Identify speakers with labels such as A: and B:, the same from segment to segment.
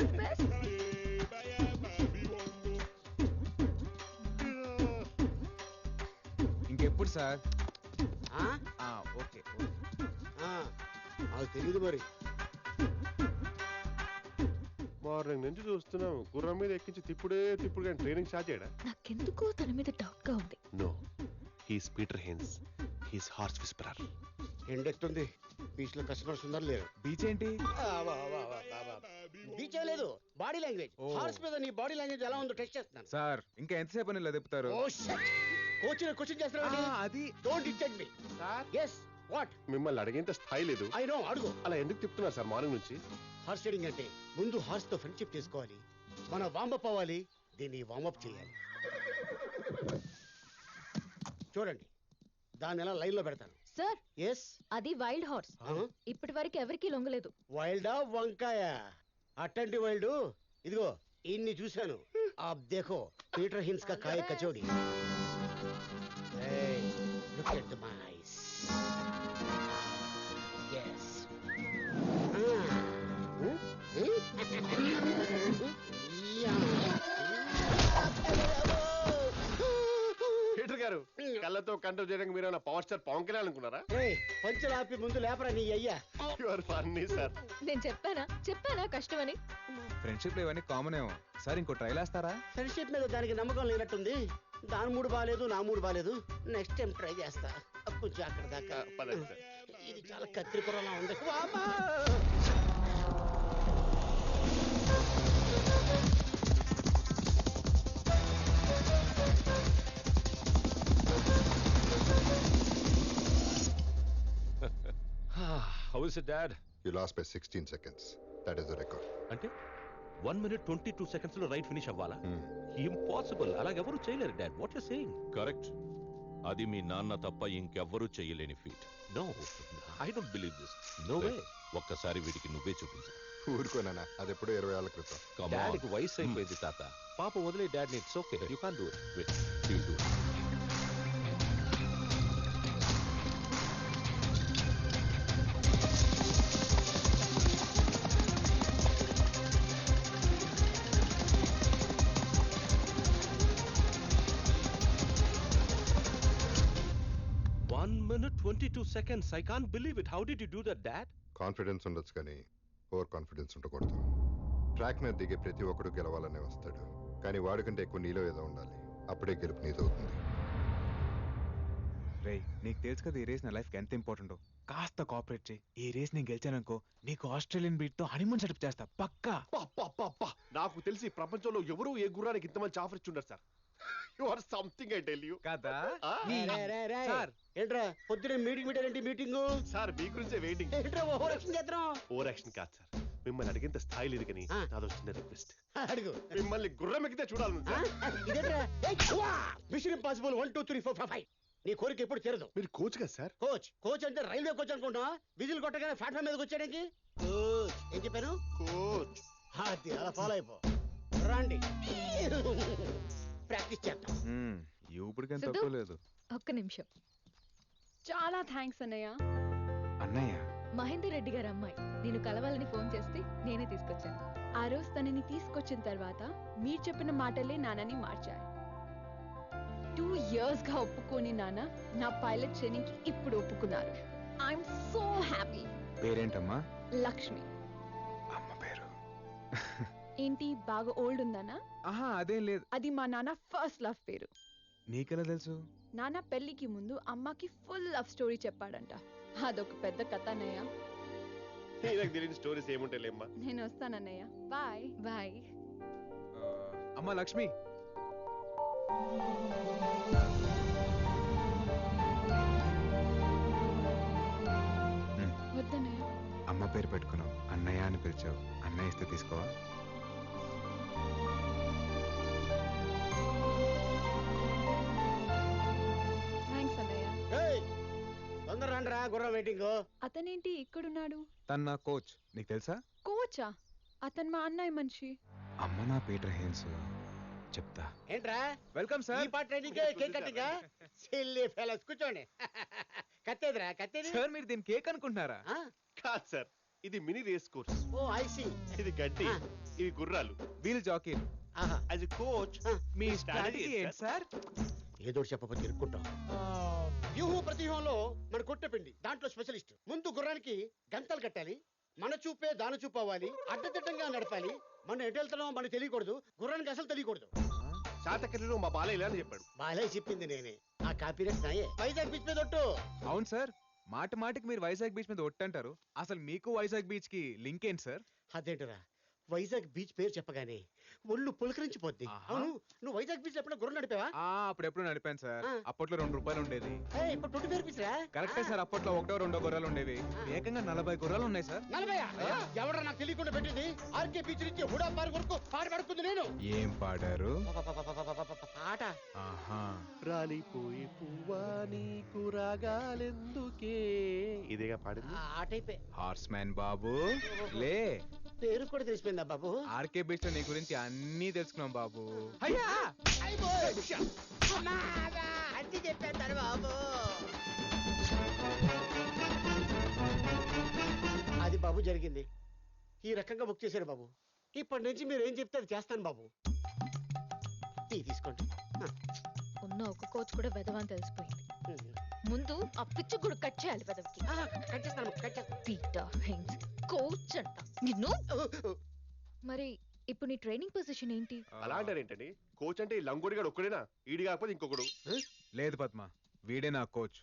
A: All the best.
B: ఇంకెప్పుడు sir? Okay,
C: నాకు తెలియదు మరి.
D: మార్నింగ్ నుంచి చూస్తున్నాం, గుర్రం మీద ఎక్కించి తిప్పుడు కానీ ట్రైనింగ్ స్టార్ట్ చేయడా?
A: నాకెందుకో తన మీద డౌట్ గా ఉంది.
D: No, he's Peter Hynes, he's horse whisperer.
C: ఎండెక్తుంది. బీచ్ లో కస్టమర్స్ ఉన్నారు లేరు?
B: బీచ్ ఏంటి?
C: బీచ్ లేదు, బాడీ లాంగ్వేజ్. హార్స్ మీద నీ బాడీ లాంగ్వేజ్ ఎలా ఉందో టెస్ట్ చేస్తున్నాను.
B: సార్ ఇంకా ఎంతసేపు అని ఇలా తిప్పుతారు?
C: కోచ్ క్వశ్చన్ చేస్తున్నావు.
B: అది
C: don't disturb me. yes what?
D: మిమ్మల్ని అడిగేంత స్థాయి లేదు.
C: I know, అడుగు.
D: అలా ఎందుకు తిప్పుతున్నారు సార్ మార్నింగ్ నుంచి?
C: హార్స్ రైడింగ్ అంటే ముందు హార్స్ తో ఫ్రెండ్షిప్ చేసుకోవాలి, మన వార్మప్ అవ్వాలి, దీన్ని వార్మప్ చేయాలి. చూడండి, దాన్ని ఎలా లైన్ లో పెడతాను.
A: సార్,
C: ఎస్,
A: అది వైల్డ్ హార్స్. ఇప్పటి వరకు ఎవరికి లొంగలేదు.
C: వైల్డా వంకాయ? అట్టంటి వైల్డ్ ఇదిగో ఇన్ని చూశాను. ఆప్ దేఖో, పీటర్ హిన్స్ కా కాయ కచోడి. Look at the mice. yes
D: Peter గారు, కళ్ళతో కంట్రోల్ చేయడానికి మీరు పవర్ స్టార్ పవన్ కళ్యాణ్ అనుకున్నారా?
C: పంచులు ఆపి ముందు లేపరా నీ అయ్యా.
D: You are funny sir.
A: నేను చెప్పానా కష్టమని.
B: ఫ్రెండ్షిప్ లో ఇవన్నీ కామన్ ఏమో సార్. ఇంకో ట్రైల్ వేస్తారా?
C: ఫ్రెండ్షిప్ మీద దానికి నమ్మకం లేనట్టుంది. దాని మూడు బాగాలేదు, నా మూడు బాగాలేదు. నెక్స్ట్ టైం ట్రై చేస్తా. కొంచెం అక్కడ దాకా
D: పదండి సార్.
C: ఇది చాలా కత్తిరిపురలా ఉంది.
E: How is it, Dad?
F: You lost by 16 seconds. That is the record.
E: అంటే 1 minute 22 seconds లో రైట్ ఫినిష్ అవ్వాలా? ఇంపాసిబుల్. అలాగెవరూ చేయలేరు dad. What you saying? Correct. అది మీ నాన్న తప్ప ఇంకెవ్వరూ చేయలేని feat. No, I don't believe this. No way. ఒక్కసారి వీడికి నువ్వే చూపించు.
F: ఊరుకోనా, అది ఎప్పుడో 20 ఏళ్ల క్రితం.
E: డాడీకి వయసు అయిపోయింది తాత. పాప వదిలే dad. It's okay, you can't do it. Wait, you do it. One minute 22 seconds. I can't believe it. How did you do that, Dad?
F: Confidence ఉండొచ్చు కానీ ఓవర్ కాన్ఫిడెన్స్ ఉండకూడదు. ట్రాక్ మీద దిగే ప్రతి ఒక్కడు గెలవాలనే వస్తాడు, కానీ వాడికంటే ఎక్కువ నీలో ఏదో ఉండాలి. అప్పుడే గెలుపు నీదవుతుంది.
B: రే, నీకు తెలుసు కదా ఈ రేస్ నా లైఫ్ ఎంత ఇంపార్టెంట్. కాస్త కోఆపరేట్ చేయి. ఈ రేస్ నేను గెలిచాననుకో, నీకు ఆస్ట్రేలియన్ బీట్ తో హనీమూన్ సెటప్ చేస్తా పక్కా.
D: నాకు తెలిసి ప్రపంచంలో ఎవరు ఏ గుర్రానికి ఇంత మంచి ఆఫర్ ఇచ్చుంటారు sir. You are something, I tell you.
B: కదా
C: సార్, ఏంట్రా పొద్దునే మీటింగ్ పెట్టారంటే మీటింగ్?
D: సార్ మీ గురించే వెయిటింగ్.
C: ఏంట్రా ఓవర్ యాక్షన్ చేద్దాం?
D: ఓవర్ యాక్షన్ కాదు సార్, మిమ్మల్ని అడిగేంత స్థాయి లేదు కానీ నాదో చిన్న రిక్వెస్ట్.
C: అడుగు.
D: మిమ్మల్ని గుర్రం ఎక్కితే చూడాలి సార్.
C: ఇదేంట్రా? Mission impossible 1 2 3 4 5. నీ కోరిక ఎప్పుడు తీరదు.
D: మీరు కోచ్ కదా సార్?
C: కోచ్ అంటే రైల్వే కోచ్ అనుకుంటా. విజిల్ కొట్టగానే ప్లాట్ఫామ్ మీదకి వచ్చాడానికి ఏం చెప్పాను?
D: కోచ్.
C: అది అలా ఫాలో అయిపో. రండి, ప్రాక్టీస్ చేద్దాం.
B: ఇప్పటికేం తక్కువ లేదు.
A: ఒక్క నిమిషం.
G: చాలా థ్యాంక్స్ అన్నయ్య.
B: అన్నయ్య?
A: మహేందర్ రెడ్డి గారి అమ్మాయి నేను కలవాలని ఫోన్ చేస్తే నేనే తీసుకొచ్చాను.
G: ఆ రోజు తనని తీసుకొచ్చిన తర్వాత మీరు చెప్పిన మాటలే నాన్నని మార్చాయి. 2 years గా ఒప్పుకోని నాన్న నా పైలట్ ట్రైనింగ్ కి ఇప్పుడు ఒప్పుకున్నారు. I'm so happy.
B: పేరేంటమ్మా?
G: లక్ష్మి.
B: అమ్మ పేరు
G: ఏంటి, బాగా ఓల్డ్ ఉందనా?
B: ఆహా, అదేం లేదు.
G: అది మా నాన్న ఫస్ట్ లవ్ పేరు.
B: నీకెలా తెలుసు?
G: నాన్న పెళ్లికి ముందు అమ్మకి ఫుల్ లవ్ స్టోరీ చెప్పాడంట. అదొక పెద్ద కథ అన్నయ్య.
D: నాకు తెలియని స్టోరీస్ ఏముంటాయిలేమ్మా.
G: నేను వస్తానన్నయ్య. Bye
A: bye.
B: అమ్మా లక్ష్మి.
G: వద్దన్నయ్య.
B: అమ్మ పేరు పెట్టుకున్నావు, అన్నయ్య అని పిలిచావు. అన్నయ్య ఇస్తే తీసుకోవా?
G: థ్యాంక్స్ అన్నయ్య.
C: తొందర రండి రా, గుర్రం వెయిటింగ్.
G: అతనేంటి ఇక్కడున్నాడు?
B: తను నా కోచ్, నీకు తెలుసా?
G: కోచా? అతను మా అన్నయ్య మనిషి.
B: అమ్మ నా పీటర్ హెన్స్. చెప్తా.
C: ఏంట్రా?
B: Welcome sir.
C: ఈ part training cake cutting. Silly fellows, కూర్చోండి. కత్తేదిరా, కత్తేది.
B: సార్ మీరు దీని కేక్ అనుకుంటున్నారా?
D: కాదు సార్, ఇది mini race course,
C: oh I see.
D: ఇది గడ్డి, ఇవి గుర్రాలు.
B: Wheel jockey.
C: ఆహా,
D: యాజ్ ఎ కోచ్
B: మీ
D: strategy
B: స్ట్రాటజీ
D: ఏంటి
B: ఏంటి సార్?
C: ఏదో చెప్పకపోతే ఇరుక్కుంటాం. వ్యూహం ప్రతివ్యూహంలో మన కొట్టపిండి, దాంట్లో స్పెషలిస్ట్. ముందు గుర్రానికి గంతలు కట్టాలి, మన చూపే దాని చూపు అవ్వాలి, అడ్డదిడ్డంగా నడపాలి. మనం ఎటు వెళ్తున్నామో మనకు తెలియకూడదు, గుర్రానికి అసలు తెలియకూడదు.
D: శాతకర్ణిలో మా బాలయ్య ఇలా అని చెప్పాడు.
C: బాలే చెప్పింది నేనే, ఆ కాపీరేట్ నాయే. వైజాగ్ బీచ్ మీద ఒట్టు.
B: అవును సార్, మాటికి మీరు వైజాగ్ బీచ్ మీద ఒట్టంటారు. అసలు మీకు వైజాగ్ బీచ్ కి లింక్ ఏంటి సార్?
C: అదేంటరా, వైజాగ్ బీచ్ పేరు చెప్పగానే ఒళ్ళు పులకరించిపోద్ది.
B: ఆహా.
C: అవును, నువ్వు వైజాగ్ బీచ్ ఎప్పుడో గుర్రం నడిపావా?
B: అప్పుడెప్పుడు నడిపాను సార్.
C: ఆ.
B: అప్పట్లో ₹2 ఉండేది.
C: ఇప్పుడు 20 రూపీస్ రా.
B: కరెక్టే సార్, అప్పట్లో 1-2 గుర్రాలు ఉండేవి. ఏకంగా 40 గుర్రాలు ఉన్నాయి సార్.
C: 40? ఎవడ నాకు తెలియకుండా పెట్టింది? ఆర్కే బీచ్ నుంచి హుడా పార్క్ వరకు పాట పడుకుంది నేను.
B: ఏం పాడారు?
C: పాట
B: ఆహా,
D: రాలిపోయి పువ్వా నీకు రాగాలెందుకే, ఇదేగా పాడింది.
C: ఆటైపోయి
B: హార్స్ మ్యాన్ బాబు లే.
C: పేరు కూడా తెలిసిపోయిందా బాబు?
B: ఆర్కే బీచ్ లో నీ గురించి అన్నీ తెలుసుకున్నాం బాబు.
C: అన్ని చెప్పేస్తారు బాబు. అది బాబు జరిగింది. ఈ రకంగా బుక్ చేశారు బాబు. ఇప్పటి నుంచి మీరు ఏం చెప్తే అది చేస్తాను బాబు. తీసుకోండి.
A: ఉన్న ఒక కోచ్ కూడా వెదవని తెలిసిపోయింది. ముందు ఆ పిచ్చి కూడా కట్ చేయాలి వెదవికి.
C: కట్ చేస్తాను, కట్ చేస్తాను.
A: పీటర్ హెయిన్స్ కోచ్ అంట నిన్ను. మరి ఇప్పుడు నీ ట్రైనింగ్ పొజిషన్ ఏంటి?
D: అలా అంటారు ఏంటండి? కోచ్ అంటే ఈ లంగోడిగాడు ఒక్కడేనా? ఈడి కాకపోతే ఇంకొకడు.
B: లేదు పద్మ, వీడే నా కోచ్.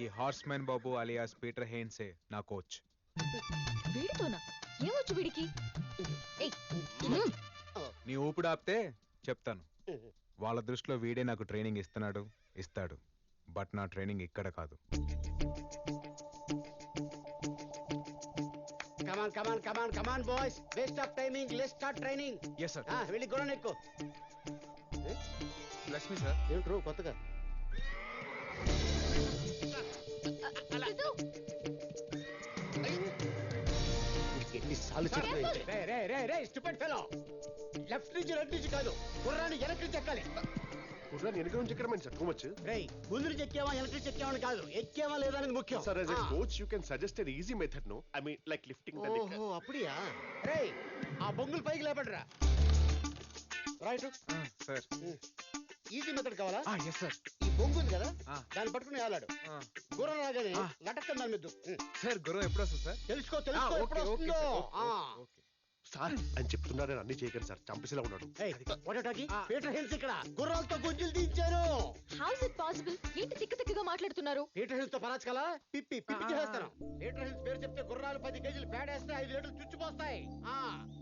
B: ఈ హార్స్ మ్యాన్ బాబు అలియాస్ పీటర్ హెయిన్సే నా కోచ్.
A: వీడితోనా? ఏమొచ్చు వీడికి? ఏయ్,
B: నీ ఊపిడి ఆపితే చెప్తాను. వాళ్ళ దృష్టిలో వీడే నాకు ట్రైనింగ్ ఇస్తాడు. బట్ నా ట్రైనింగ్ ఇక్కడ కాదు.
C: Come on, boys. Waste of timing. Let's start training.
B: Yes sir.
C: వెళ్ళి గుర్రం ఎక్కు.
B: లక్ష్మి సార్.
C: ఏంట్రో కొత్తగా?
A: సిద్ధు,
C: ఎన్నిసార్లు లెఫ్ట్ నుంచి రైట్ నుంచి కాదు, గుర్రాన్ని వెనక్కి నుంచి ఎక్కాలి.
D: కుర్రాన్ని వెనక నుంచి ఎక్కడమని సార్ టూ మచ్.
C: రేయ్, ముందు నుంచి ఎక్కావా వెనక్కి నుంచి ఎక్కావా కాదు, ఎక్కావా లేదా అనేది ముఖ్యం.
D: Sir as a coach you can suggest an easy method, no? I mean like lifting the leg.
C: ఓహో, అప్పుడియా? రేయ్, ఆ బొంగులు పైకి లేపడరా. Right
B: sir.
C: ఈజీ మెథడ్ కావాలా?
B: Yes sir.
C: ఈ బొంగు ఉంది కదా,
B: ఆ.
C: దాన్ని పట్టుకుని వేలాడు. గుర్రం రాగానే లటక్కని దాని మీద
B: సార్ గుర్రం ఎప్పుడు వస్తుంది సార్?
C: తెలుసుకో ఎప్పుడు వస్తుందో.
D: సార్ అని చెప్తున్నారని అన్ని చేయకండి సార్, చంపేసేలా ఉన్నాడు.
C: పీటర్ హెన్స్ ఇక్కడ గుర్రాలతో గుంజులు దించారు.
A: How is it possible? ఏంటి తిక్కగా మాట్లాడుతున్నారు?
C: పీటర్ హిల్స్ తో పరాచకలా పిప్పి చేస్తాను. పీటర్ హిల్స్ పేరు చెప్తే గుర్రాలు 10 కేజీలు పేడేస్తే 5 లీటర్లు చుచ్చిపోస్తాయి.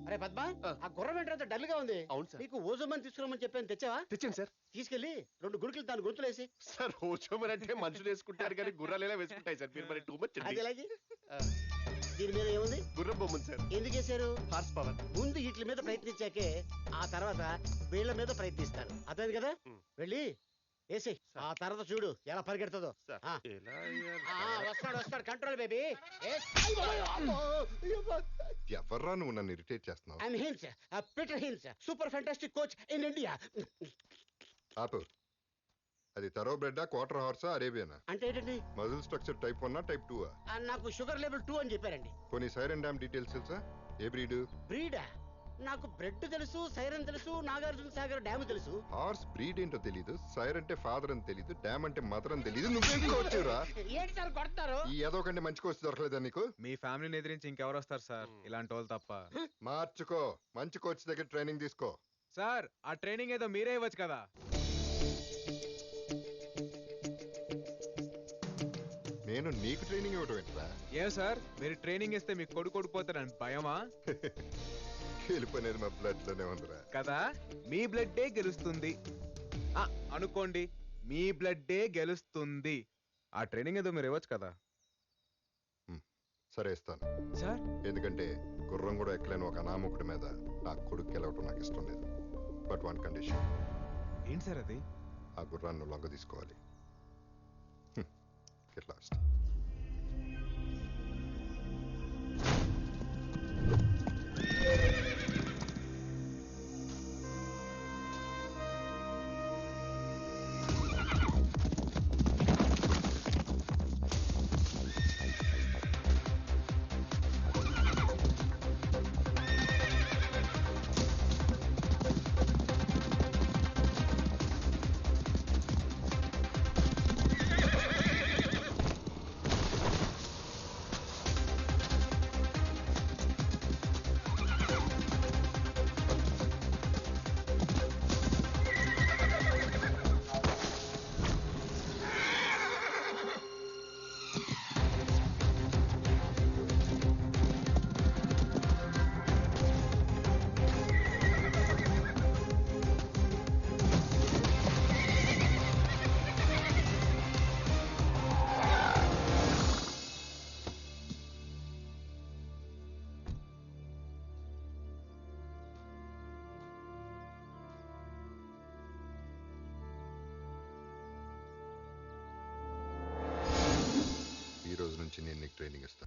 C: అరే పద్మ, ఆ గుర్రం ఏంటంటే డల్ గా ఉంది.
D: అవును సార్.
C: నీకు ఓజోమని తీసుకురామని చెప్పాను, తెచ్చావా?
D: తెచ్చాను సార్.
C: తీసుకెళ్లి 2 గుడికలు దాని గుర్తులేసి.
D: సార్ ఓచోమని అంటే మనుషులు వేసుకుంటారు కానీ గుర్రాలు ఎలా వేసుకుంటాయి సార్? మీరు మరి టూ మచ్.
C: అది ఎలాగే? దీని మీద ఏముంది?
D: గుర్రం బొమ్మను సార్.
C: ఎందుకు వేశారు?
D: Horse power.
C: ముందు వీటి మీద ప్రయత్నించాకే ఆ తర్వాత వీళ్ళ మీద ప్రయత్నిస్తారు. అర్థమైంది కదా? వెళ్ళి వేసి ఆ తర్వాత చూడు ఎలా పరిగెడుతుందో. వస్తాడు కంట్రోల్ బేబీ.
F: ఎవర్రా నువ్వు నన్ను ఇరిటేట్ చేస్తున్నావు?
C: I'm Hinds, Peter Hinds, super fantastic coach in India.
F: ఆపు. అది తరో బ్రెడ్డా, క్వార్టర్ హార్సా, అరేబియనా?
C: అంటే ఏంటండి?
F: Muscle structure type 1 type 2?
C: నాకు షుగర్ లెవెల్ 2 అని చెప్పారండి.
F: కొన్ని సైరన్ డ్యామ్ డీటెయిల్స్ తెలుసా? ఏ బ్రీడ్?
C: బ్రీడా? నాకు బ్రెడ్ తెలుసు, సైరన్ తెలుసు, నాగార్జున సాగర్ డ్యామ్ తెలుసు.
F: హార్స్ బ్రీడ్ ఏంటో తెలీదు, సైర్ అంటే ఫాదర్ అని తెలీదు, డ్యామ్ అంటే మదర్ అని తెలీదు. నువ్వేం కోచ్చురా?
C: ఏంటి సార్ కొడతారు?
F: ఈ ఏదో కంటే మంచి కోచ్ దొరకలేదా నీకు?
B: మీ ఫ్యామిలీని ఎదిరించి ఇంకెవరు వస్తారు సార్, ఇలాంటి వాళ్ళు తప్ప.
F: మార్చుకో, మంచి కోచ్ దగ్గర ట్రైనింగ్ తీసుకో.
B: సార్ ఆ ట్రైనింగ్ ఏదో మీరే ఇవ్వచ్చు కదా.
F: నేను నీకు ట్రైనింగ్ ఇవ్వడం ఏంట్రా?
B: ఏ సార్, మీరు ట్రైనింగ్ ఇస్తే మీకు కొడుకోడిపోతారని భయమా?
F: వెళ్ళిపోయినది మా బ్లడ్ లోనే ఉందిరా
B: కదా. మీ బ్లడ్డే గెలుస్తుంది అనుకోండి, మీ బ్లడ్డే గెలుస్తుంది. ఆ ట్రైనింగ్ ఏదో మీరు ఇవ్వచ్చు కదా.
F: సరే ఇస్తాను
B: సార్.
F: ఎందుకంటే గుర్రం కూడా ఎక్కలేని ఒక అనామకుడి మీద నా కొడుకు గెలవటం నాకు ఇష్టం లేదు. But 1 condition.
B: ఏంటి సార్ అది?
F: ఆ గుర్రాన్ని లొంగ తీసుకోవాలి. Get lost. నుంచి నేను నీకు ట్రైనింగ్ ఇస్తాను.